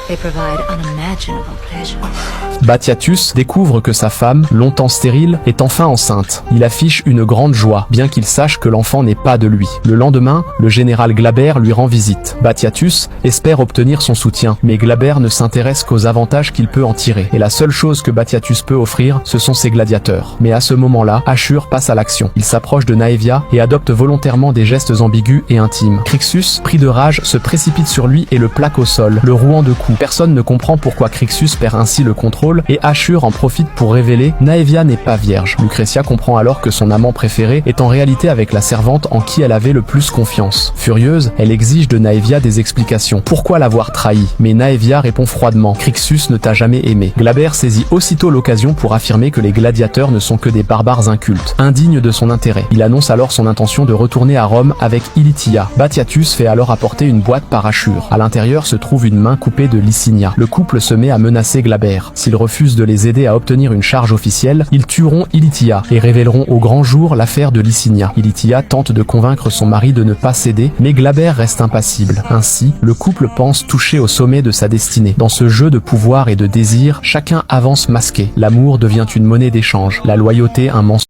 They provide unimaginable pleasures. Batiatus découvre que sa femme, longtemps stérile, est enfin enceinte. Il affiche une grande joie, bien qu'il sache que l'enfant n'est pas de lui. Le lendemain, le général Glaber lui rend visite. Batiatus espère obtenir son soutien, mais Glaber ne s'intéresse qu'aux avantages qu'il peut en tirer. Et la seule chose que Batiatus peut offrir, ce sont ses gladiateurs. Mais à ce moment-là, Ashur passe à l'action. Il s'approche de Naevia et adopte volontairement des gestes ambigus et intimes. Crixus, pris de rage, se précipite sur lui et le plaque au sol, le rouant de coups. Personne ne comprend pourquoi Crixus perd ainsi le contrôle et Ashur en profite pour révéler Naevia n'est pas vierge. Lucretia comprend alors que son amant préféré est en réalité avec la servante en qui elle avait le plus confiance. Furieuse, elle exige de Naevia des explications. Pourquoi l'avoir trahi? Mais Naevia répond froidement: Crixus ne t'a jamais aimé. Glaber saisit aussitôt l'occasion pour affirmer que les gladiateurs ne sont que des barbares incultes, indignes de son intérêt. Il annonce alors son intention de retourner à Rome avec Ilitia. Batiatus fait alors apporter une boîte par Ashur. À l'intérieur se trouve une main coupée de Licinia. Le couple se met à menacer Glaber. S'il refuse de les aider à obtenir une charge officielle, ils tueront Ilitia et révéleront au grand jour l'affaire de Licinia. Ilitia tente de convaincre son mari de ne pas céder, mais Glaber reste impassible. Ainsi, le couple pense toucher au sommet de sa destinée. Dans ce jeu de pouvoir et de désir, chacun avance masqué. L'amour devient une monnaie d'échange, la loyauté un mensonge.